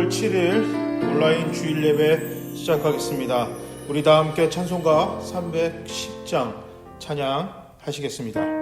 5월 7일 온라인 주일 예배 시작하겠습니다. 우리 다 함께 찬송가 310장 찬양하시겠습니다.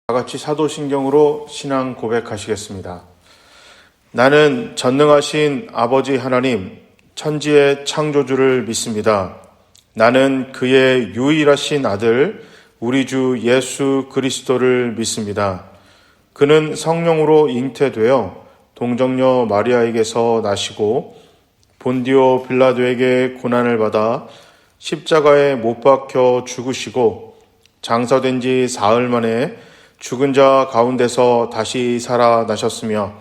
다 같이 사도신경으로 신앙 고백하시겠습니다. 나는 전능하신 아버지 하나님, 천지의 창조주를 믿습니다. 나는 그의 유일하신 아들, 우리 주 예수 그리스도를 믿습니다. 그는 성령으로 잉태되어 동정녀 마리아에게서 나시고 본디오 빌라도에게 고난을 받아 십자가에 못 박혀 죽으시고 장사된 지 사흘 만에 죽은 자 가운데서 다시 살아나셨으며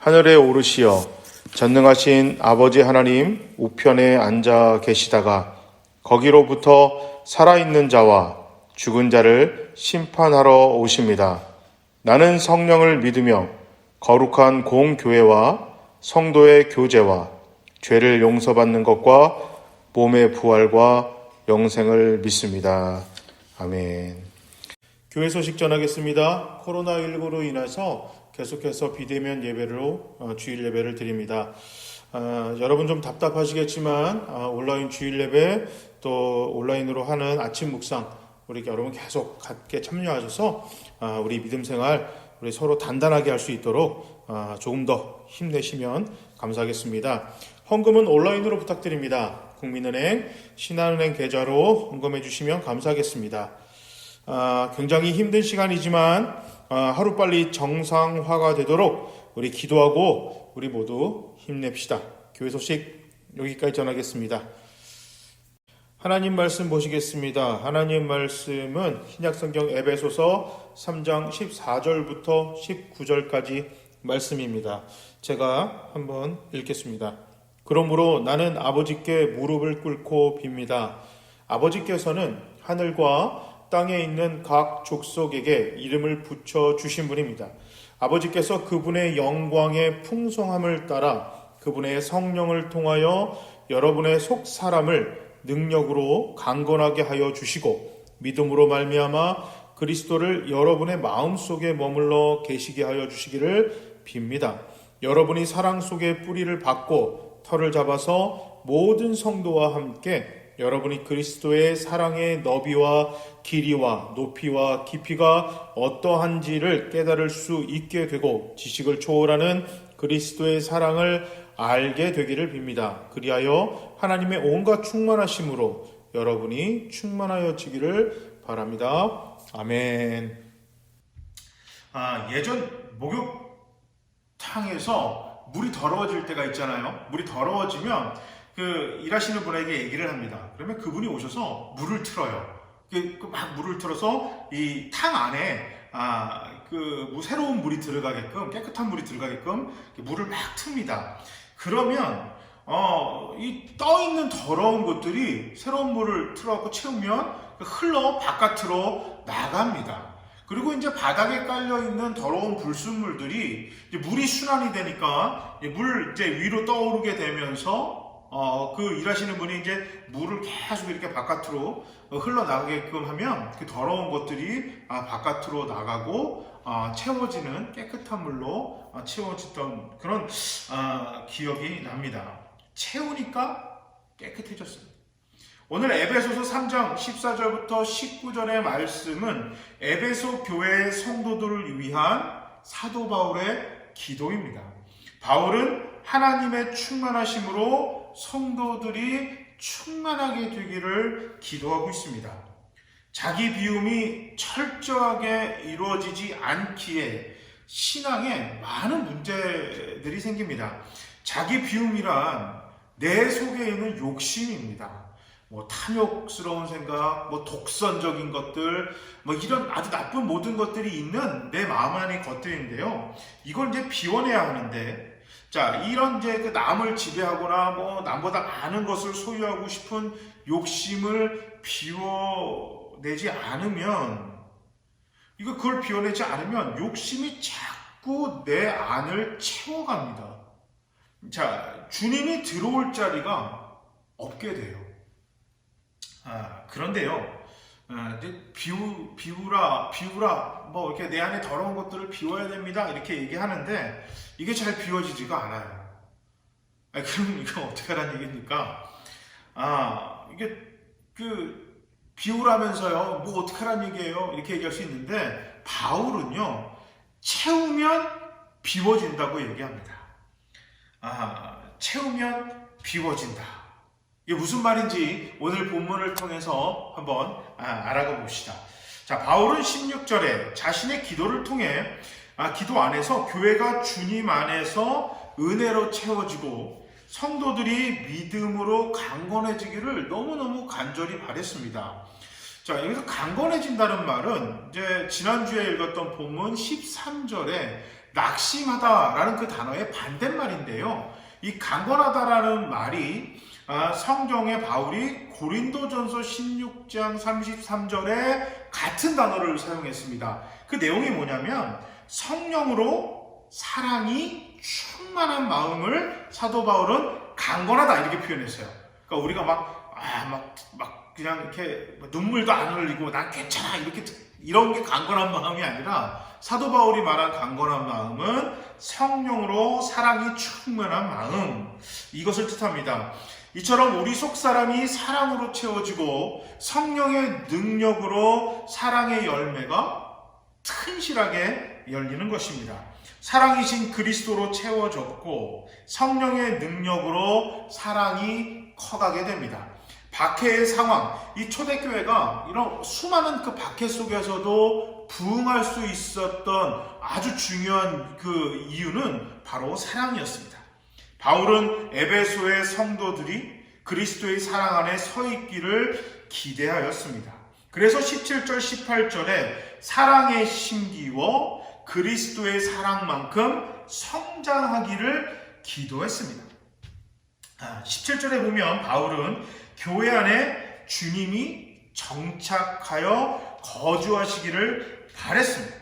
하늘에 오르시어 전능하신 아버지 하나님 우편에 앉아 계시다가 거기로부터 살아있는 자와 죽은 자를 심판하러 오십니다. 나는 성령을 믿으며 거룩한 공교회와 성도의 교제와 죄를 용서받는 것과 몸의 부활과 영생을 믿습니다. 아멘. 교회 소식 전하겠습니다. 코로나19로 인해서 계속해서 비대면 예배로 주일 예배를 드립니다. 여러분 좀 답답하시겠지만 온라인 주일 예배 또 온라인으로 하는 아침 묵상 우리 여러분 계속 함께 참여하셔서 우리 믿음 생활 우리 서로 단단하게 할 수 있도록 조금 더 힘내시면 감사하겠습니다. 헌금은 온라인으로 부탁드립니다. 국민은행 신한은행 계좌로 헌금해 주시면 감사하겠습니다. 굉장히 힘든 시간이지만 하루빨리 정상화가 되도록 우리 기도하고 우리 모두 힘냅시다. 교회 소식 여기까지 전하겠습니다. 하나님 말씀 보시겠습니다. 하나님 말씀은 신약성경 에베소서 3장 14절부터 19절까지 말씀입니다. 제가 한번 읽겠습니다. 그러므로 나는 아버지께 무릎을 꿇고 빕니다. 아버지께서는 하늘과 땅에 있는 각 족속에게 이름을 붙여주신 분입니다. 아버지께서 그분의 영광의 풍성함을 따라 그분의 성령을 통하여 여러분의 속 사람을 능력으로 강건하게 하여 주시고 믿음으로 말미암아 그리스도를 여러분의 마음속에 머물러 계시게 하여 주시기를 빕니다. 여러분이 사랑 속에 뿌리를 받고 털을 잡아서 모든 성도와 함께 여러분이 그리스도의 사랑의 너비와 길이와 높이와 깊이가 어떠한지를 깨달을 수 있게 되고 지식을 초월하는 그리스도의 사랑을 알게 되기를 빕니다. 그리하여 하나님의 온갖 충만하심으로 여러분이 충만하여지기를 바랍니다. 아멘. 예전 목욕탕에서 물이 더러워질 때가 있잖아요. 물이 더러워지면 일하시는 분에게 얘기를 합니다. 그러면 그분이 오셔서 물을 틀어요. 막 물을 틀어서 이 탕 안에 새로운 물이 들어가게끔 깨끗한 물이 들어가게끔 물을 막 틉니다. 그러면 이 떠 있는 더러운 것들이 새로운 물을 틀어갖고 채우면 흘러 바깥으로 나갑니다. 그리고 이제 바닥에 깔려 있는 더러운 불순물들이 이제 물이 순환이 되니까 물 이제 위로 떠오르게 되면서 일하시는 분이 이제 물을 계속 이렇게 바깥으로 흘러나가게끔 하면 그 더러운 것들이 바깥으로 나가고 채워지는 깨끗한 물로 채워지던 그런 기억이 납니다. 채우니까 깨끗해졌습니다. 오늘 에베소서 3장 14절부터 19절의 말씀은 에베소 교회의 성도들을 위한 사도 바울의 기도입니다. 바울은 하나님의 충만하심으로 성도들이 충만하게 되기를 기도하고 있습니다. 자기 비움이 철저하게 이루어지지 않기에 신앙에 많은 문제들이 생깁니다. 자기 비움이란 내 속에 있는 욕심입니다. 탐욕스러운 생각, 독선적인 것들, 이런 아주 나쁜 모든 것들이 있는 내 마음 안의 것들인데요. 이걸 이제 비워내야 하는데, 이런 이제 남을 지배하거나 남보다 많은 것을 소유하고 싶은 욕심을 비워내지 않으면, 그걸 비워내지 않으면 욕심이 자꾸 내 안을 채워갑니다. 주님이 들어올 자리가 없게 돼요. 그런데요, 이제 비우라, 이렇게 내 안에 더러운 것들을 비워야 됩니다. 이렇게 얘기하는데, 이게 잘 비워지지가 않아요. 그럼 이거 어떻게 하라는 얘기입니까? 비우라면서요, 어떻게 하라는 얘기예요? 이렇게 얘기할 수 있는데, 바울은요, 채우면 비워진다고 얘기합니다. 채우면 비워진다. 이게 무슨 말인지 오늘 본문을 통해서 한번 알아가 봅시다. 바울은 16절에 자신의 기도를 통해 기도 안에서 교회가 주님 안에서 은혜로 채워지고 성도들이 믿음으로 강건해지기를 너무너무 간절히 바랬습니다. 여기서 강건해진다는 말은 이제 지난주에 읽었던 본문 13절에 낙심하다라는 그 단어의 반대말인데요. 이 강건하다라는 말이 성경의 바울이 고린도전서 16장 33절에 같은 단어를 사용했습니다. 그 내용이 뭐냐면 성령으로 사랑이 충만한 마음을 사도 바울은 강건하다 이렇게 표현했어요. 그러니까 우리가 막 그냥 이렇게 눈물도 안 흘리고 난 괜찮아 이런 게 강건한 마음이 아니라 사도 바울이 말한 강건한 마음은 성령으로 사랑이 충만한 마음, 이것을 뜻합니다. 이처럼 우리 속 사람이 사랑으로 채워지고 성령의 능력으로 사랑의 열매가 튼실하게 열리는 것입니다. 사랑이신 그리스도로 채워졌고 성령의 능력으로 사랑이 커가게 됩니다. 박해의 상황, 이 초대교회가 이런 수많은 그 박해 속에서도 부응할 수 있었던 아주 중요한 그 이유는 바로 사랑이었습니다. 바울은 에베소의 성도들이 그리스도의 사랑 안에 서 있기를 기대하였습니다. 그래서 17절, 18절에 사랑에 심기워 그리스도의 사랑만큼 성장하기를 기도했습니다. 17절에 보면 바울은 교회 안에 주님이 정착하여 거주하시기를 바랬습니다.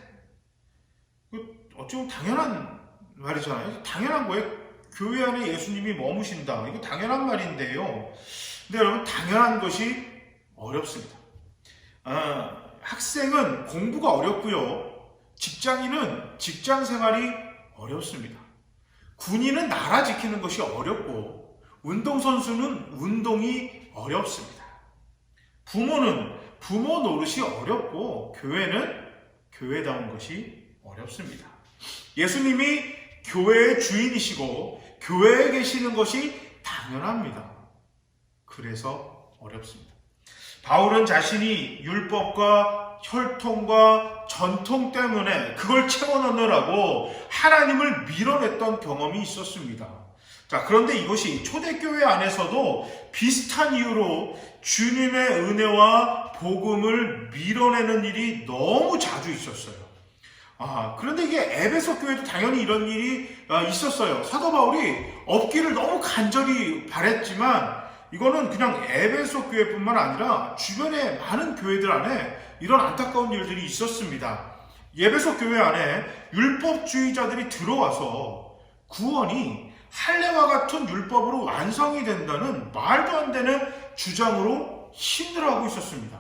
어찌 보면 당연한 말이잖아요. 당연한 거예요. 교회 안에 예수님이 머무신다. 이거 당연한 말인데요. 근데 여러분, 당연한 것이 어렵습니다. 학생은 공부가 어렵고요. 직장인은 직장 생활이 어렵습니다. 군인은 나라 지키는 것이 어렵고 운동선수는 운동이 어렵습니다. 부모는 부모 노릇이 어렵고 교회는 교회다운 것이 어렵습니다. 예수님이 교회의 주인이시고 교회에 계시는 것이 당연합니다. 그래서 어렵습니다. 바울은 자신이 율법과 혈통과 전통 때문에 그걸 채워넣느라고 하나님을 밀어냈던 경험이 있었습니다. 자, 그런데 이것이 초대교회 안에서도 비슷한 이유로 주님의 은혜와 복음을 밀어내는 일이 너무 자주 있었어요. 그런데 이게 에베소 교회도 당연히 이런 일이 있었어요. 사도 바울이 없기를 너무 간절히 바랬지만 이거는 그냥 에베소 교회뿐만 아니라 주변의 많은 교회들 안에 이런 안타까운 일들이 있었습니다. 에베소 교회 안에 율법주의자들이 들어와서 구원이 할례와 같은 율법으로 완성이 된다는 말도 안 되는 주장으로 힘들어 하고 있었습니다.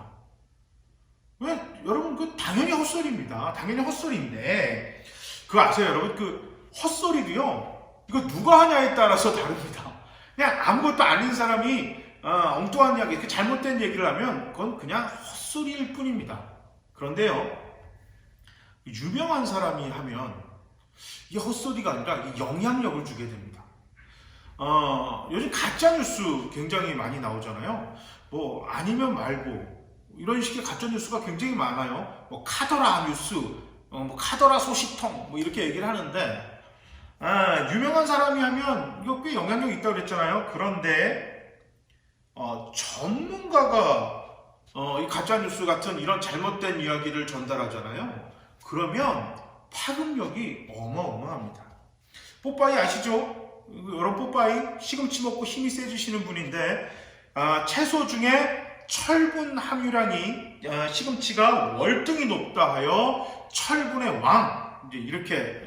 왜? 여러분, 그 당연히 헛소리입니다. 당연히 헛소리인데 그거 아세요, 여러분? 그 헛소리도요, 이거 누가 하냐에 따라서 다릅니다. 그냥 아무것도 아닌 사람이 엉뚱한 이야기, 잘못된 얘기를 하면 그건 그냥 헛소리일 뿐입니다. 그런데요, 유명한 사람이 하면 이게 헛소리가 아니라 영향력을 주게 됩니다. 요즘 가짜뉴스 굉장히 많이 나오잖아요. 뭐 아니면 말고 이런 식의 가짜뉴스가 굉장히 많아요. 뭐 카더라 뉴스, 뭐 카더라 소식통 뭐 이렇게 얘기를 하는데 유명한 사람이 하면 이거 꽤 영향력이 있다고 그랬잖아요. 그런데 전문가가 이 가짜뉴스 같은 이런 잘못된 이야기를 전달하잖아요. 그러면 파급력이 어마어마합니다. 뽀빠이 아시죠? 여러분, 뽀빠이 시금치 먹고 힘이 세지시는 분인데 채소 중에 철분 함유량이 시금치가 월등히 높다 하여 철분의 왕, 이제 이렇게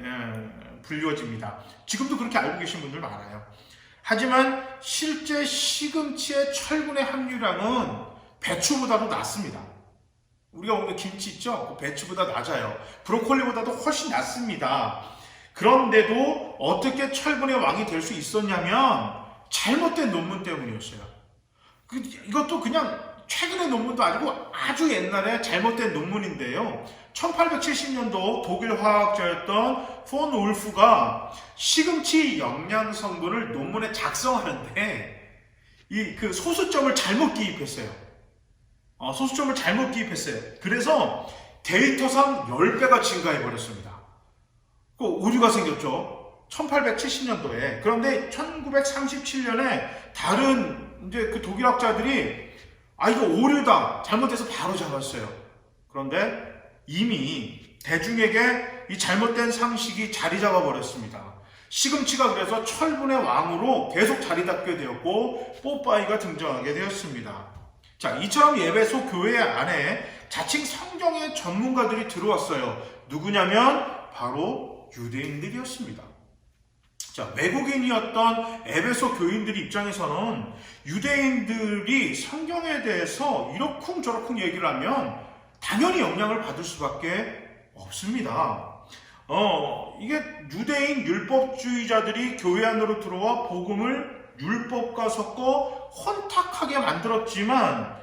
불리워집니다. 지금도 그렇게 알고 계신 분들 많아요. 하지만 실제 시금치의 철분의 함유량은 배추보다도 낮습니다. 우리가 오늘 김치 있죠? 배추보다 낮아요. 브로콜리보다도 훨씬 낮습니다. 그런데도 어떻게 철분의 왕이 될 수 있었냐면 잘못된 논문 때문이었어요. 이것도 그냥 최근의 논문도 아니고 아주 옛날에 잘못된 논문인데요. 1870년도 독일 화학자였던 폰 울프가 시금치 영양 성분을 논문에 작성하는데 그 소수점을 잘못 기입했어요. 소수점을 잘못 기입했어요. 그래서 데이터상 10배가 증가해버렸습니다. 그 오류가 생겼죠. 1870년도에. 그런데 1937년에 다른 이제 그 독일학자들이 이거 오류다, 잘못해서 바로 잡았어요. 그런데 이미 대중에게 이 잘못된 상식이 자리 잡아 버렸습니다. 시금치가 그래서 철분의 왕으로 계속 자리 잡게 되었고 뽀빠이가 등장하게 되었습니다. 자, 이처럼 예배소 교회 안에 자칭 성경의 전문가들이 들어왔어요. 누구냐면 바로 유대인들이었습니다. 자, 외국인이었던 에베소 교인들 입장에서는 유대인들이 성경에 대해서 이러쿵저러쿵 얘기를 하면 당연히 영향을 받을 수밖에 없습니다. 이게 유대인 율법주의자들이 교회 안으로 들어와 복음을 율법과 섞어 혼탁하게 만들었지만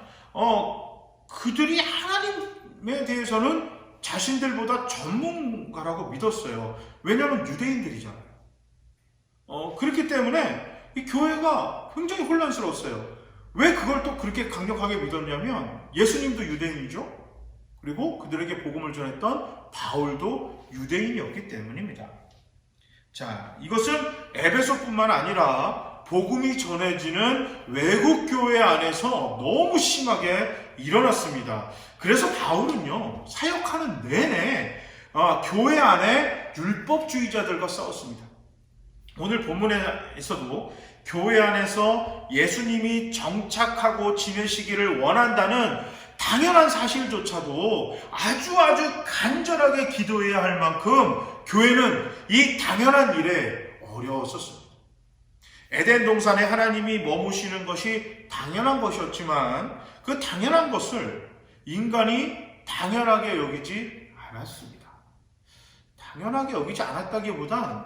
그들이 하나님에 대해서는 자신들보다 전문가라고 믿었어요. 왜냐하면 유대인들이잖아요. 그렇기 때문에 이 교회가 굉장히 혼란스러웠어요. 왜 그걸 또 그렇게 강력하게 믿었냐면 예수님도 유대인이죠. 그리고 그들에게 복음을 전했던 바울도 유대인이었기 때문입니다. 자, 이것은 에베소뿐만 아니라 복음이 전해지는 외국 교회 안에서 너무 심하게 일어났습니다. 그래서 바울은요, 사역하는 내내 교회 안에 율법주의자들과 싸웠습니다. 오늘 본문에서도 교회 안에서 예수님이 정착하고 지내시기를 원한다는 당연한 사실조차도 아주 간절하게 기도해야 할 만큼 교회는 이 당연한 일에 어려웠었습니다. 에덴 동산에 하나님이 머무시는 것이 당연한 것이었지만 그 당연한 것을 인간이 당연하게 여기지 않았습니다. 당연하게 여기지 않았다기보단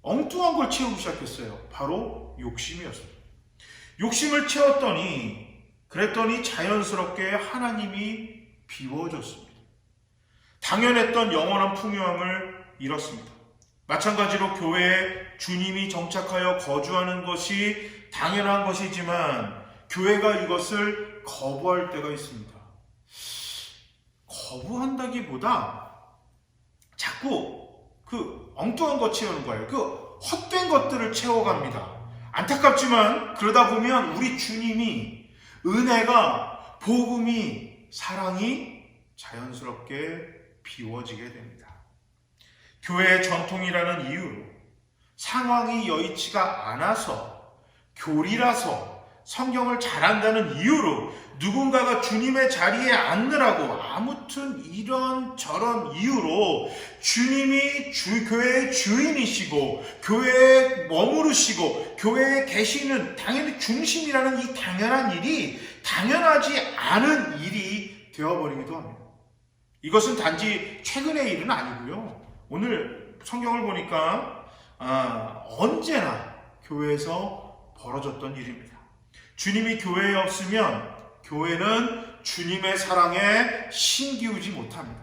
엉뚱한 걸 채우기 시작했어요. 바로 욕심이었습니다. 욕심을 채웠더니 그랬더니 자연스럽게 하나님이 비워졌습니다. 당연했던 영원한 풍요함을 잃었습니다. 마찬가지로 교회에 주님이 정착하여 거주하는 것이 당연한 것이지만 교회가 이것을 거부할 때가 있습니다. 거부한다기보다 자꾸 그 엉뚱한 것 채우는 거예요. 그 헛된 것들을 채워갑니다. 안타깝지만 그러다 보면 우리 주님이 은혜가, 복음이, 사랑이 자연스럽게 비워지게 됩니다. 교회의 전통이라는 이유로, 상황이 여의치가 않아서, 교리라서, 성경을 잘한다는 이유로 누군가가 주님의 자리에 앉느라고 아무튼 이런저런 이유로 주님이 교회의 주인이시고 교회에 머무르시고 교회에 계시는 당연히 중심이라는 이 당연한 일이 당연하지 않은 일이 되어버리기도 합니다. 이것은 단지 최근의 일은 아니고요. 오늘 성경을 보니까 언제나 교회에서 벌어졌던 일입니다. 주님이 교회에 없으면 교회는 주님의 사랑에 신기우지 못합니다.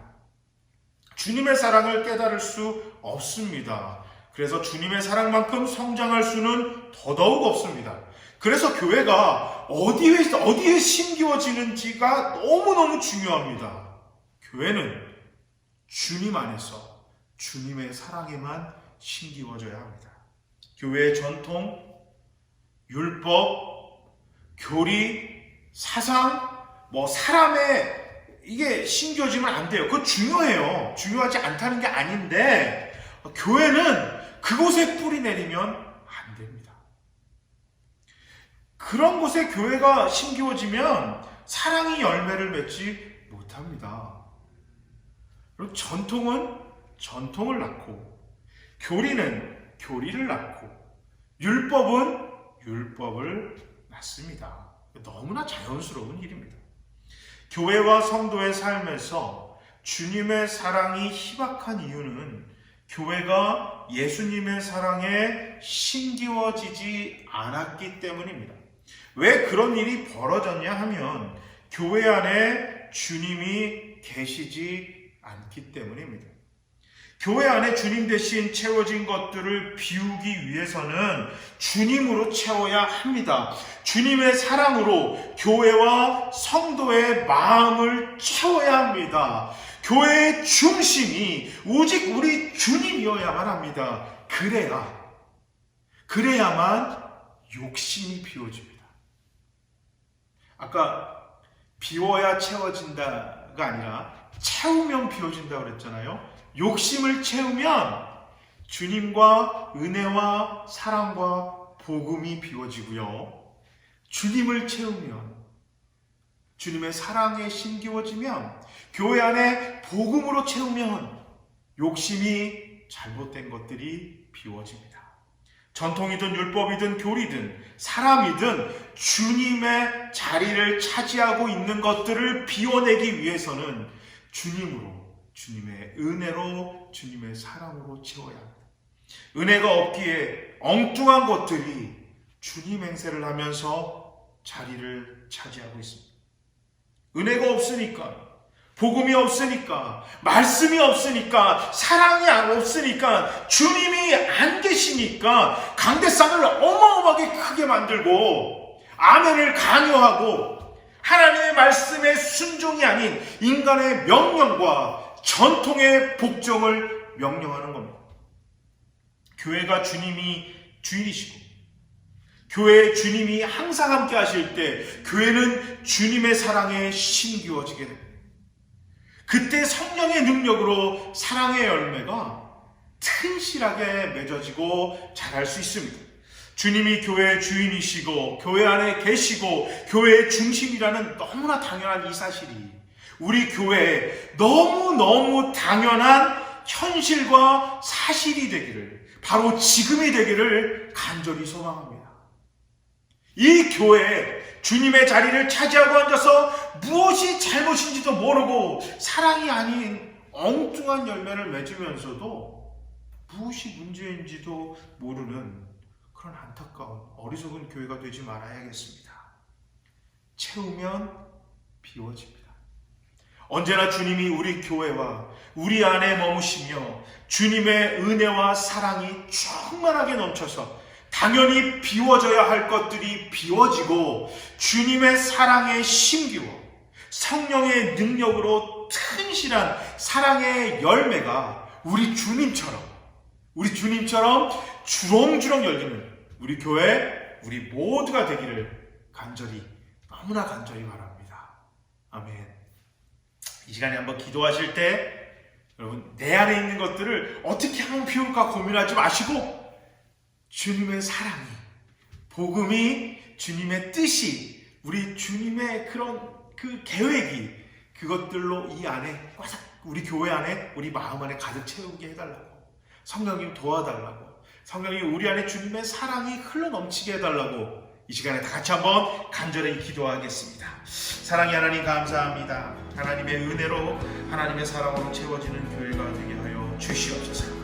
주님의 사랑을 깨달을 수 없습니다. 그래서 주님의 사랑만큼 성장할 수는 더더욱 없습니다. 그래서 교회가 어디에 신기워지는지가 너무너무 중요합니다. 교회는 주님 안에서 주님의 사랑에만 신기워져야 합니다. 교회의 전통, 율법, 교리, 사상, 사람의 이게 신겨지면 안 돼요. 그거 중요해요. 중요하지 않다는 게 아닌데 교회는 그곳에 뿌리 내리면 안 됩니다. 그런 곳에 교회가 신기워지면 사랑이 열매를 맺지 못합니다. 그리고 전통은 전통을 낳고 교리는 교리를 낳고 율법은 율법을 낳습니다. 너무나 자연스러운 일입니다. 교회와 성도의 삶에서 주님의 사랑이 희박한 이유는 교회가 예수님의 사랑에 신기워지지 않았기 때문입니다. 왜 그런 일이 벌어졌냐 하면 교회 안에 주님이 계시지 않기 때문입니다. 교회 안에 주님 대신 채워진 것들을 비우기 위해서는 주님으로 채워야 합니다. 주님의 사랑으로 교회와 성도의 마음을 채워야 합니다. 교회의 중심이 오직 우리 주님이어야만 합니다. 그래야만 욕심이 비워집니다. 아까 비워야 채워진다가 아니라 채우면 비워진다 그랬잖아요. 욕심을 채우면 주님과 은혜와 사랑과 복음이 비워지고요. 주님을 채우면, 주님의 사랑에 심기워지면, 교회 안에 복음으로 채우면 욕심이 잘못된 것들이 비워집니다. 전통이든 율법이든 교리든 사람이든 주님의 자리를 차지하고 있는 것들을 비워내기 위해서는 주님으로, 주님의 은혜로, 주님의 사랑으로 채워야 합니다. 은혜가 없기에 엉뚱한 것들이 주님 행세를 하면서 자리를 차지하고 있습니다. 은혜가 없으니까, 복음이 없으니까, 말씀이 없으니까, 사랑이 없으니까, 주님이 안 계시니까 강대상을 어마어마하게 크게 만들고 아멘을 강요하고 하나님의 말씀에 순종이 아닌 인간의 명령과 전통의 복종을 명령하는 겁니다. 교회가 주님이 주인이시고 교회에 주님이 항상 함께 하실 때 교회는 주님의 사랑에 심기워지게 됩니다. 그때 성령의 능력으로 사랑의 열매가 튼실하게 맺어지고 자랄 수 있습니다. 주님이 교회의 주인이시고 교회 안에 계시고 교회의 중심이라는 너무나 당연한 이 사실이 우리 교회에 너무너무 당연한 현실과 사실이 되기를, 바로 지금이 되기를 간절히 소망합니다. 이 교회에 주님의 자리를 차지하고 앉아서 무엇이 잘못인지도 모르고 사랑이 아닌 엉뚱한 열매를 맺으면서도 무엇이 문제인지도 모르는 그런 안타까운 어리석은 교회가 되지 말아야겠습니다. 채우면 비워집니다. 언제나 주님이 우리 교회와 우리 안에 머무시며 주님의 은혜와 사랑이 충만하게 넘쳐서 당연히 비워져야 할 것들이 비워지고 주님의 사랑에 심기워 성령의 능력으로 튼실한 사랑의 열매가 우리 주님처럼 주렁주렁 열리는 우리 교회, 우리 모두가 되기를 너무나 간절히 바랍니다. 아멘. 이 시간에 한번 기도하실 때 여러분 내 안에 있는 것들을 어떻게 하면 비울까 고민하지 마시고 주님의 사랑이, 복음이, 주님의 뜻이, 우리 주님의 그 계획이 그것들로 이 안에 꽉 우리 교회 안에 우리 마음 안에 가득 채우게 해달라고, 성령님 도와달라고, 성령님 우리 안에 주님의 사랑이 흘러넘치게 해달라고 이 시간에 다 같이 한번 간절히 기도하겠습니다. 사랑의 하나님 감사합니다. 하나님의 은혜로 하나님의 사랑으로 채워지는 교회가 되게 하여 주시옵소서.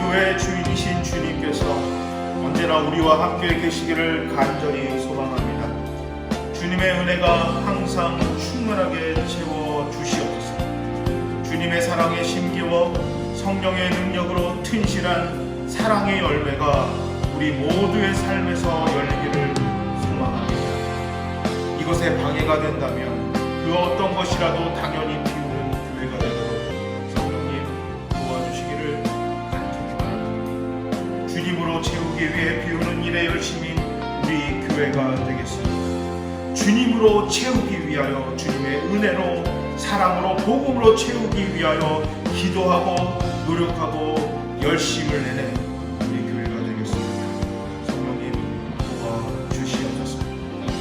교회의 주인이신 주님께서 언제나 우리와 함께 계시기를 간절히 소망합니다. 주님의 은혜가 항상 충만하게 채워 주시옵소서. 주님의 사랑에 심기워 성령의 능력으로 튼실한 사랑의 열매가 우리 모두의 삶에서 열리기를 소망합니다. 이것에 방해가 된다면 그 어떤 것이라도 당연히 비우는 교회가 되도록 성령님 도와주시기를 간절히 바랍니다. 주님으로 채우기 위해 비우는 일에 열심인 우리 교회가 되겠습니다. 주님으로 채우기 위하여 주님의 은혜로 사랑으로 복음으로 채우기 위하여 기도하고 노력하고 열심을 내는 우리 교회가 되겠습니다. 성령님 도와주시옵소서.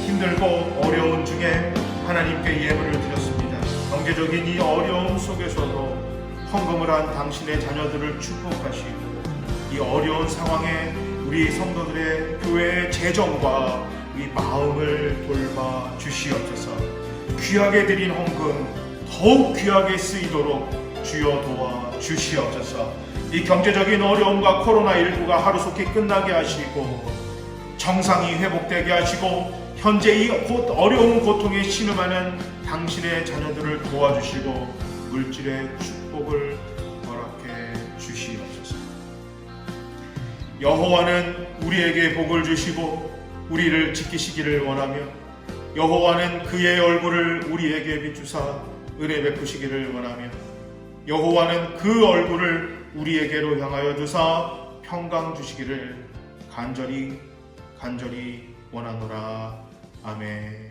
힘들고 어려운 중에 하나님께 예물을 드렸습니다. 경제적인 이 어려움 속에서도 헌금을 한 당신의 자녀들을 축복하시고 이 어려운 상황에 우리 성도들의 교회의 재정과 이 마음을 돌봐 주시옵소서. 귀하게 드린 헌금 더욱 귀하게 쓰이도록 주여 도와 주시옵소서. 이 경제적인 어려움과 코로나19가 하루속히 끝나게 하시고 정상이 회복되게 하시고 현재 이 어려운 고통에 신음하는 당신의 자녀들을 도와주시고 물질의 축복을 허락해 주시옵소서. 여호와는 우리에게 복을 주시고 우리를 지키시기를 원하며 여호와는 그의 얼굴을 우리에게 비추사 은혜 베푸시기를 원하며 여호와는 그 얼굴을 우리에게로 향하여 두사 평강 주시기를 간절히 원하노라. 아멘.